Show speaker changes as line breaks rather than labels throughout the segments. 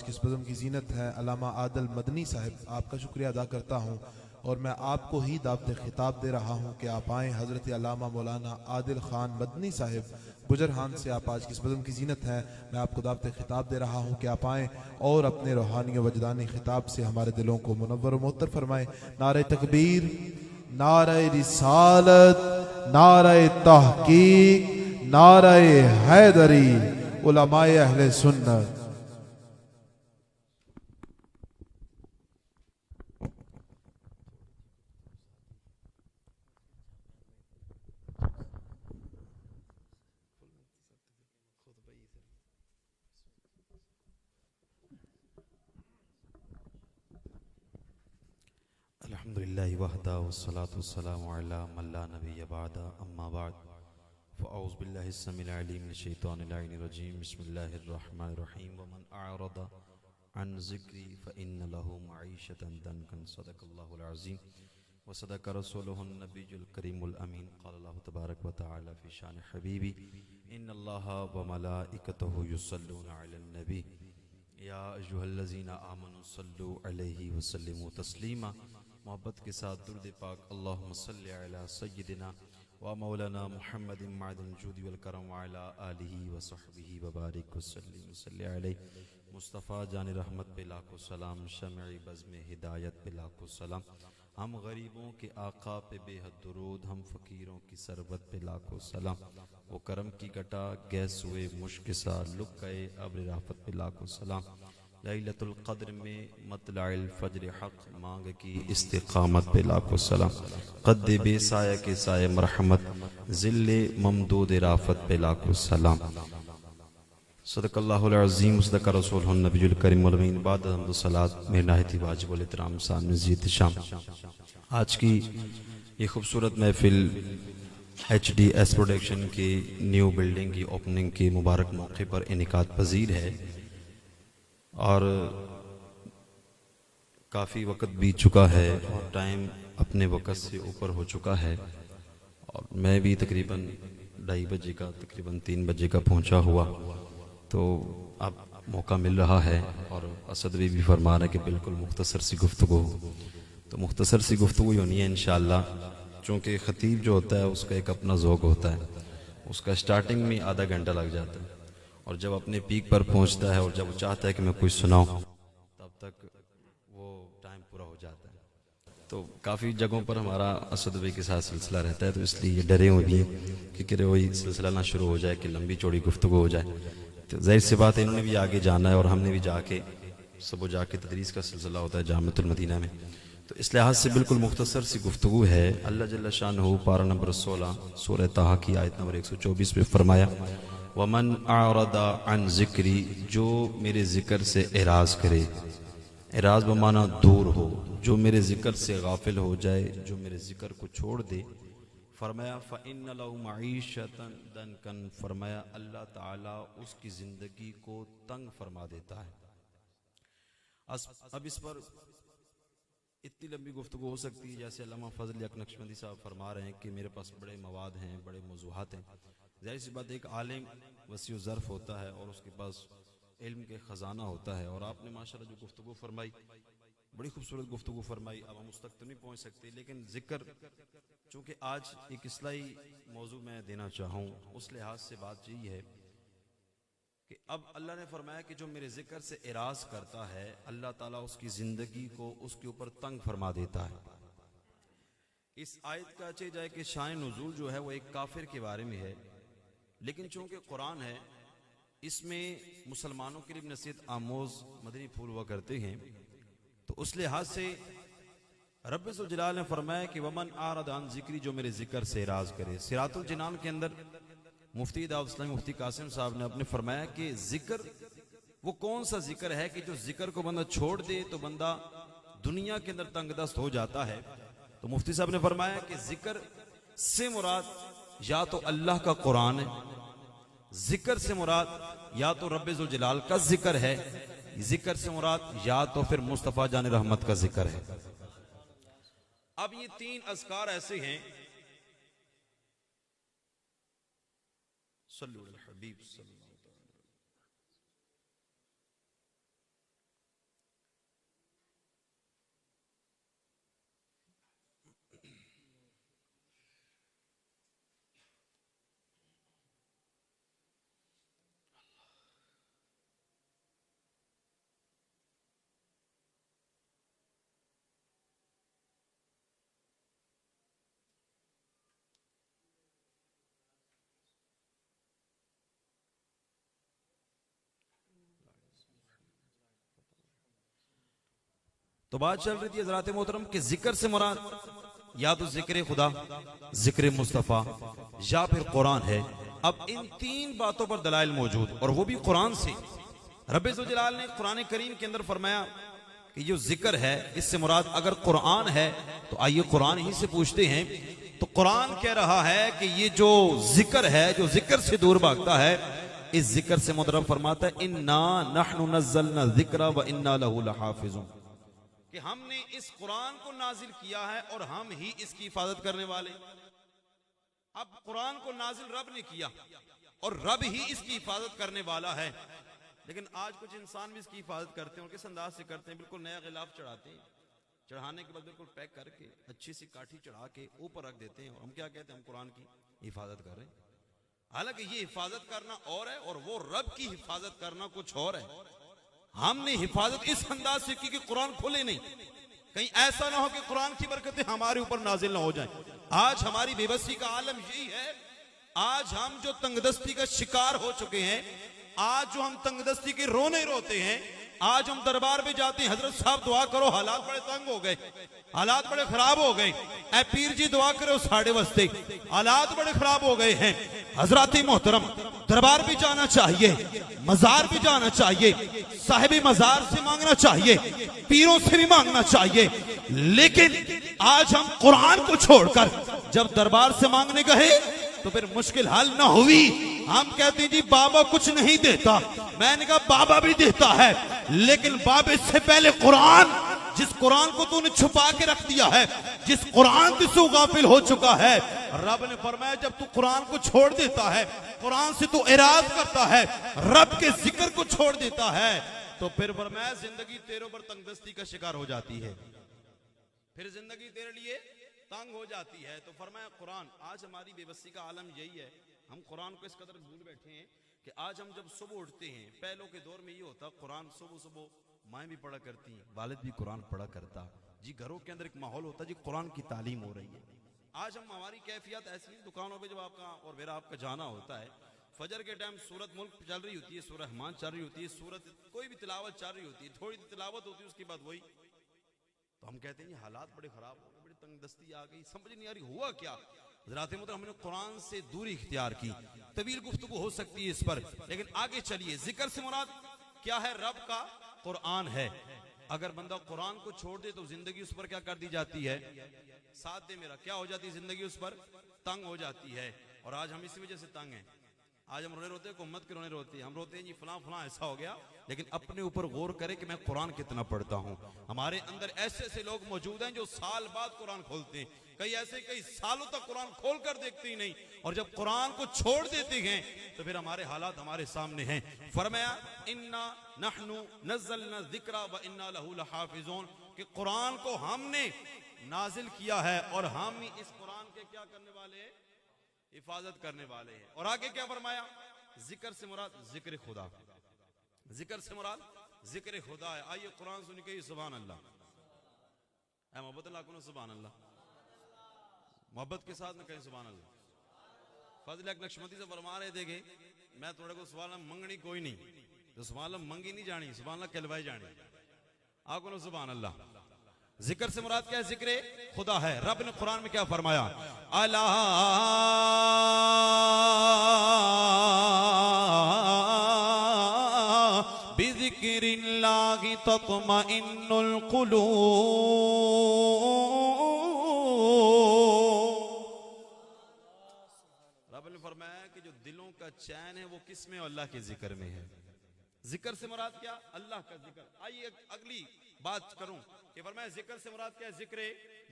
की इस बज़म की ज़ीनत है अल्लामा आदिल मदनी साहब, आपका शुक्रिया अदा करता हूँ और मैं आपको ही दावत खिताब दे रहा हूँ कि आप आएँ। हज़रत अल्लामा मौलाना आदिल ख़ान मदनी साहब गुजरहान से आप आज की इस बज़म की ज़ीनत है, मैं आपको दावत खिताब दे रहा हूँ कि आप आएँ और अपने रूहानी वजदानी खिताब से हमारे दिलों को मुनव्वर व मुअत्तर फरमाएँ। नारे तकबीर, नारे रिसालत, नारे तहकीक, नारे हैदरी, उलमाए अहले सुन्नत।
अल्हम्दुलिल्लाहि वहदा वस्सलातु वस्सलामु अला मन ला नबिय्य बअदा अम्मा बाद फ़अऊज़ु बिल्लाहि स्समीइल अलीम मिनश शैतानिर रजीम बिस्मिल्लाहिर रहमानिर रहीम वमन अअरदा अन ज़िक्री फ़इन्न लहू मईशतन दनकन सदक़ल्लाहुल अज़ीम व सदक़ रसूलुहुन नबियुल करीमुल अमीन क़ाल अल्लाहु तबारक व तआला फ़ी शान हबीबी इन्नल्लाहा व मलाइकतहु युस्सल्लूना अलन नबी या अय्युहल्लज़ीना आमनु सल्लु अलैहि व सल्लिमू तस्लीमा। मोहब्बत के साथ दुरूद पाक अल्लाहुम्मा सल्लि अला सय्यिदिना व मौलाना मुहम्मदिन मअदिल जूदि वल करम व अला आलिहि व सहबिहि व बारिक व सल्लि अलैहि। मुस्तफ़ा जान रहमत पे लाखों सलाम, शमई बज़्म हिदायत पे लाखों सलाम। हम गरीबों के आका पे बेहद दुरूद, हम फ़कीरों की सरबत पे लाखों सलाम। वो करम की घटा गैस हुए मुश्क के साथ लुक गए अब्र राफत पे लाखों सलाम। लैलतुल क़द्र में मतलाइल फ़ज्र हक़ मांग की इस्तिक़ामत पे लाखों सलाम। क़द्द बेसाया के साए मरहमत ज़िल्ले ममदूद राफत पे लाखों सलाम। सदक़ल्लाहुल अज़ीम सदक़ रसूलुहुन नबियुल करीमुल अमीन। बाद हम्द सलात मेरे नाहित वाजिब वल इहतराम सामने ज़ीत शाम। आज की ये खूबसूरत महफिल HDS प्रोडक्शन की न्यू बिल्डिंग की ओपनिंग के मुबारक मौके पर इनेकाद पजीर है और काफ़ी वक्त बीत चुका है और टाइम अपने वक्त से ऊपर हो चुका है और मैं भी तकरीबन 2:30 बजे का तकरीबन 3 बजे का पहुंचा हुआ, तो अब मौका मिल रहा है और असद भी फरमा रहे कि बिल्कुल मुख्तसर सी गुफ्तगू, तो मुख्तसर सी गुफ्तगू होनी है इंशाअल्लाह। चूँकि ख़तीब जो होता है उसका एक अपना ज़ौक़ होता है, उसका स्टार्टिंग में आधा घंटा लग जाता है और जब अपने पीक पर पहुंचता है और जब वो चाहता है कि मैं कुछ सुनाऊं तब तक वो टाइम पूरा हो जाता है। तो काफ़ी जगहों पर हमारा असद भाई के साथ सिलसिला रहता है, तो इसलिए डरे हुए भी हैं कि किरे वही सिलसिला ना शुरू हो जाए कि लंबी चौड़ी गुफ्तगू हो जाए। तो ज़ाहिर सी बात है इन्होंने भी आगे जाना है और हमने भी जाके सुबह जाके तदरीस का सिलसिला होता है जामिअतुल मदीना में, तो इस लिहाज से बिल्कुल मुख्तसर सी गुफ्तगू है। अल्लाह जल्ल शानहू पारा नंबर 16 सूरह ताहा की आयत नंबर 124 में फरमाया वमन अअरदा अन ज़िक्री, जो मेरे ज़िक्र से एराज करे, एराज बमाना दूर हो, जो मेरे ज़िक्र से गाफिल हो जाए, जो मेरे ज़िक्र को छोड़ दे। फरमाया फ़इन्न लहू मईशतन दनकन, फरमाया अल्लाह ताला उसकी ज़िंदगी को तंग फरमा देता है। अब इस पर इतनी लंबी गुफ्तगू हो सकती है, जैसे अल्लामा फजल यक नक्शबंदी साहब फरमा रहे हैं कि मेरे पास बड़े मवाद हैं, बड़े मौज़ूआत हैं। ज़ाहिर सी बात, एक आलिम वसी ज़र्फ़ होता है और उसके पास इल्म के ख़जाना होता है, और आपने माशाल्लाह जो गुफ्तगू फरमाई बड़ी खूबसूरत गुफ्तगू फरमाई। अब हम उस तक तो नहीं पहुँच सकते, लेकिन ज़िक्र चूँकि आज एक इस्लाही मौजू मैं देना चाहूँ, उस लिहाज से बात यही है कि अब अल्लाह ने फरमाया कि जो मेरे ज़िक्र से एराज करता है अल्लाह ताला उसकी ज़िंदगी को उसके ऊपर तंग फरमा देता है। इस आयत का अच्छे जाए कि शान नुज़ूल जो है वो एक काफिर के बारे में है, लेकिन चूंकि कुरान है इसमें मुसलमानों के लिए नसीहत आमोज मदनी फूल हुआ करते हैं, तो उस लिहाज से रब्बे ज़ुल जलाल ने फरमाया कि वमन आरद अन ज़िक्री, जो मेरे ज़िक्र से एराज करे। सिरातुल जिनान के अंदर मुफ्ती दाऊद इस्लामी मुफ्ती कासिम साहब ने अपने फरमाया कि जिक्र वो कौन सा जिक्र है कि जो जिक्र को बंदा छोड़ दे तो बंदा दुनिया के अंदर तंगदस्त हो जाता है। तो मुफ्ती साहब ने फरमाया कि जिक्र से मुराद या तो अल्लाह का कुरान है, जिक्र से मुराद या तो रब्बे ज़ुल जलाल का जिक्र है, जिक्र से मुराद या तो फिर मुस्तफ़ा जान रहमत का जिक्र है। अब ये तीन अज़कार ऐसे हैं, सल्लल्लाहु अलैहि हबीब सल्लल्लाहु अलैहि वसल्लम, तो बात चल रही थी हज़रात मोहतरम के जिक्र से मुराद या तो जिक्र खुदा, जिक्र मुस्तफ़ा या फिर कुरान है। अब इन तीन बातों पर दलाइल मौजूद और वो भी कुरान से। रब्बे ज़ुल-जलाल ने कुरान करीम के अंदर फरमाया कि जो जिक्र है इससे मुराद अगर कुरान है तो आइए कुरान ही से पूछते हैं। तो कुरान कह रहा है कि ये जो जिक्र है, जो जिक्र से दूर भागता है, इस जिक्र से मुतरफ फरमाता है इन्ना नहनु नज़्ज़लना ज़िक्रा व इन्ना लहू लहाफ़िज़ून, कि हमने इस कुरान को नाजिल किया है और हम ही इसकी हिफाजत करने वाले। अब कुरान को नाजिल रब ने किया और रब ही इसकी हिफाजत करने वाला है। लेकिन आज कुछ इंसान भी इसकी हिफाजत करते हैं और किस अंदाज से करते हैं, बिल्कुल नया गिलाफ चढ़ाते हैं, चढ़ाने के बाद बिल्कुल पैक करके अच्छी सी काठी चढ़ा के ऊपर रख देते हैं और हम क्या कहते हैं, हम कुरान की हिफाजत कर रहे हैं। हालांकि ये हिफाजत करना और है और वो रब की हिफाजत करना कुछ और है। हमने हिफाजत इस अंदाज से की कि कुरान खुले नहीं, कहीं ऐसा ना हो कि कुरान की बरकतें हमारे ऊपर नाजिल ना हो जाएं। आज हमारी बेबसी का आलम यही है। आज हम जो तंगदस्ती का शिकार हो चुके हैं, आज जो हम तंगदस्ती के रोने रोते हैं, आज हम दरबार में जाते हैं, हजरत साहब दुआ करो, हालात बड़े तंग हो गए, हालात बड़े खराब हो गए, ऐ पीर जी दुआ करो साढ़े वस्ते, हालात बड़े खराब हो गए हैं। हजरात मोहतरम, दरबार भी जाना चाहिए, मजार भी जाना चाहिए, साहिब मजार से मांगना चाहिए, पीरों से भी मांगना चाहिए। लेकिन आज हम कुरान को छोड़कर जब दरबार से मांगने गए तो फिर मुश्किल हल ना हुई। हम कहते हैं जी बाबा कुछ नहीं देता। मैंने कहा बाबा भी देता है, लेकिन बाबे से पहले कुरान, जिस कुरान को तूने छुपा के रख दिया है, जिस कुरान से तू गाफिल हो चुका है, रब ने फरमाया जब तू कुरान को छोड़ देता है, कुरान से तू इराद करता है, रब के जिक्र को छोड़ देता है, तो फिर फरमाया जिंदगी तेरे ऊपर तंगदस्ती का शिकार हो जाती है, फिर जिंदगी तेरे लिए तंग हो जाती है। तो फरमाया कुरान, आज हमारी बेबसी का आलम यही है, हम कुरान को इस कदर भूल बैठे हैं कि आज हम जब सुबह उठते हैं, पहलों के दौर में ये होता कुरान सुबह सुबह माएँ भी पढ़ा करती, वालिद भी कुरान पढ़ा करता जी, घरों के अंदर एक माहौल होता जी, कुरान की तालीम हो रही है। आज हम हमारी कैफियत ऐसी है, दुकानों पे जब आपका और मेरा आपका जाना होता है, फजर के टाइम सूरत मुल्क चल रही होती है, सूरह रहमान चल रही होती है, सूरत कोई भी तिलावत चल रही होती है, थोड़ी तिलावत होती है, उसके बाद वही, तो हम कहते हैं ये हालात बड़े खराब हो गए, बड़ी तंगदस्ती आ गई, समझ नहीं आ रही हुआ क्या। हज़रात मोहतरम, हमने कुरान से दूरी इख्तियार की। तवील गुफ्तगू हो सकती है इस पर, लेकिन आगे चलिए। जिक्र से मुराद क्या है? रब का कुरान है। अगर बंदा कुरान को छोड़ दे तो जिंदगी उस पर क्या कर दी जाती है? साथ दे मेरा, क्या हो जाती है? जिंदगी उस पर तंग हो जाती है। और आज हम इसी वजह से तंग हैं। आज हम रोने रोते हैं, उम्मत के रोने रोते हैं, हम रोते हैं जी फलां फलां ऐसा हो गया, लेकिन अपने ऊपर गौर करें कि मैं कुरान कितना पढ़ता हूं। हमारे अंदर ऐसे ऐसे लोग मौजूद हैं जो साल बाद कुरान खोलते हैं, कई ऐसे कई सालों तक कुरान खोल कर देखते ही नहीं, और जब कुरान को छोड़ देते हैं तो फिर हमारे हालात हमारे सामने हैं। फरमाया इन्ना नहनु नज़्ज़लना ज़िक्रा व इन्ना लहू लहाफ़िज़ून, कि कुरान को हमने नाजिल किया है और हम ही इस कुरान के क्या करने वाले हैं? हिफाजत करने वाले हैं। और आगे क्या फरमाया? जिक्र से मुराद जिक्र खुदा, जिक्र से मुराद जिक्र खुदा है। आइए कुरान सुन के सुभान अल्लाह, मोहब्बत अल्लाह को सुभान अल्लाह, मोहब्बत के साथ में कहें सुभान अल्लाह। फजल नक्शबंदी से फरमा रहे थे कि मैं थोड़े को सुभान अल्लाह मंगनी कोई नहीं, तो सुभान अल्लाह मंगी नहीं जानी, सुभान अल्लाह कहलवाई जानी। आपको सुभान अल्लाह। जिक्र से मुराद क्या है? जिक्र खुदा है। रब ने कुरान में क्या फरमाया? अला बिज़िक्रिल्लाहि तत्मइन्नुल कुलूब। रब ने फरमाया कि जो दिलों का चैन है वो किस में? अल्लाह के जिक्र में है। जिक्र से मुराद क्या? अल्लाह का जिक्र। आइए अगली बात करूं कि फरमाया जिक्र से मुराद क्या है? जिक्र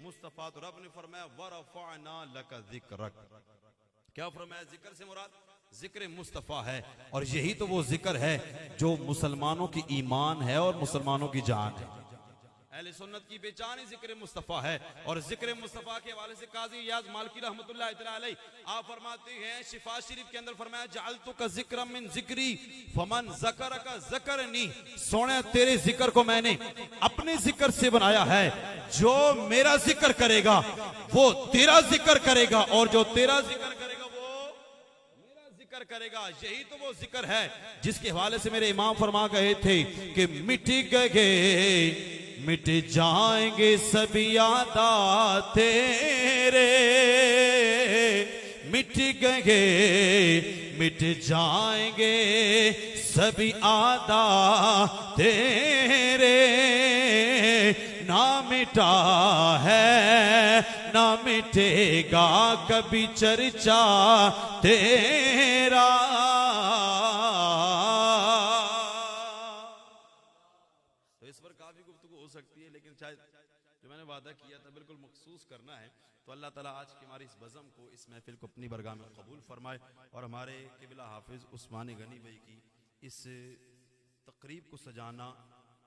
मुस्तफा। तो रब ने फरमाया वरफ़अना लका ज़िक्रक। क्या फरमाया? जिक्र से मुराद जिक्र मुस्तफा है, और यही तो वो जिक्र है जो मुसलमानों की ईमान है और मुसलमानों की जान है। अहले सुन्नत की पहचान ही जिक्र मुस्तफा है। और जिक्र मुस्तफा के हवाले से काजी इयाज़ मालिकी रहमतुल्लाह तआला अलैह आप फरमाते हैं शिफा शरीफ के अंदर, फरमाया जअलतुका ज़िक्रम मिन ज़िक्री फमन ज़करका ज़करनी। सोने तेरे जिक्र को मैंने अपने जिक्र से बनाया है, जो मेरा जिक्र करेगा वो तेरा जिक्र करेगा, और जो तेरा जिक्र करेगा वो मेरा जिक्र करेगा। यही तो वो जिक्र है जिसके हवाले से मेरे इमाम फरमा गए थे कि मिट गए
मिट जाएंगे सभी यादा तेरे, मिट गए मिट जाएंगे सभी आदा तेरे, ना मिटा है ना मिटेगा कभी चर्चा तेरा।
तो इस पर काफी गुफ्तगू हो सकती है, लेकिन शायद जो मैंने वादा किया था बिल्कुल मखसूस करना है। तो अल्लाह ताला आज की हमारी इस बज़म को, इस महफिल को अपनी बरगाह में कबूल फरमाए और हमारे किबला हाफिज उस्मान गनी भाई की इस तकरीब को सजाना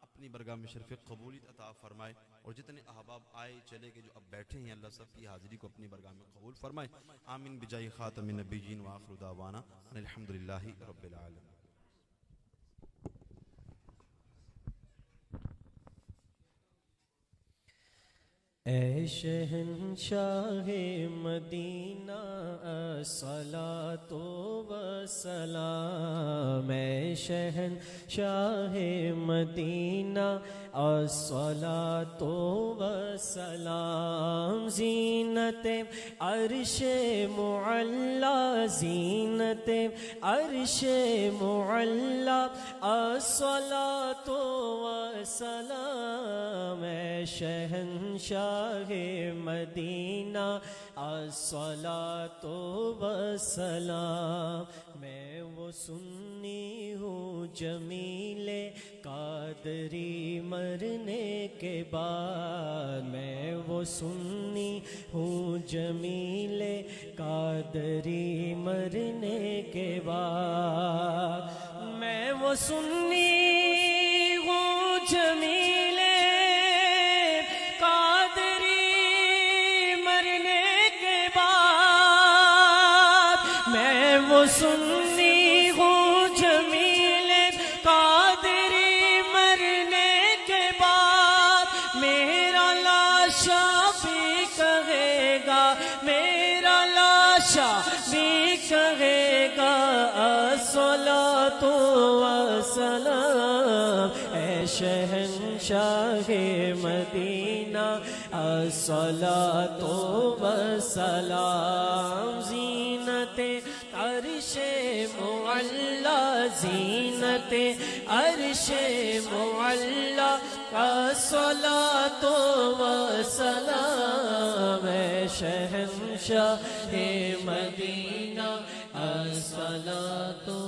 अपनी बरगाह में शर्फ कबूलियत अता फरमाए। और जितने अहबाब आए चले गए जो अब बैठे हैं, अल्लाह सब की हाजिरी को अपनी बरगाह में कबूल फरमाए। आमीन बिजाई खातमिन नबीयीन व आखिरु दावाना अल्हम्दुलिल्लाहि रब्बिल आलमीन।
ऐ शहंशाहे मदीना अस्सलातो वस्सलाम, ऐ शहंशाहे मदीना अस्सलातो वस्सलाम। ज़ीनते अर्शे मुअल्ला, ज़ीनते अर्शे मुअल्ला अस्सलातो वस्सलाम, ऐ शहंशाहे मदीना अस्सलातो वस्सलाम। मैं वो सुन्नी हूँ जमीले कादरी मरने के बाद, मैं वो सुन्नी हूँ जमीले कादरी मरने के बाद। मैं वो सुन्नी हूँ जमीले कादरी मरने के बाद, मैं वो सुन्नी हूँ जमीले कादरी मरने के बाद। मेरा लाशा भी कहेगा, मेरा लाशा भी कहेगा अस्सलातो वस्सलाम, ऐ शहंशाहे मदीना अस्सलातो वस्सलाम। ज़ीनते अर्शे मुअल्ला, ज़ीनते अर्शे मुअल्ला अस्सलातो वस्सलाम, ऐ शहंशाहे मदीना अस्सलातो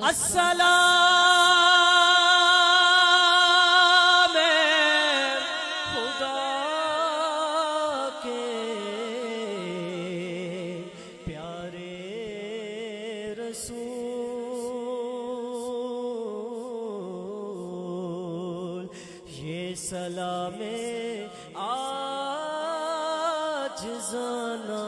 अस्सलाम। खुदा के प्यारे रसूल, ये सलामे आज जाना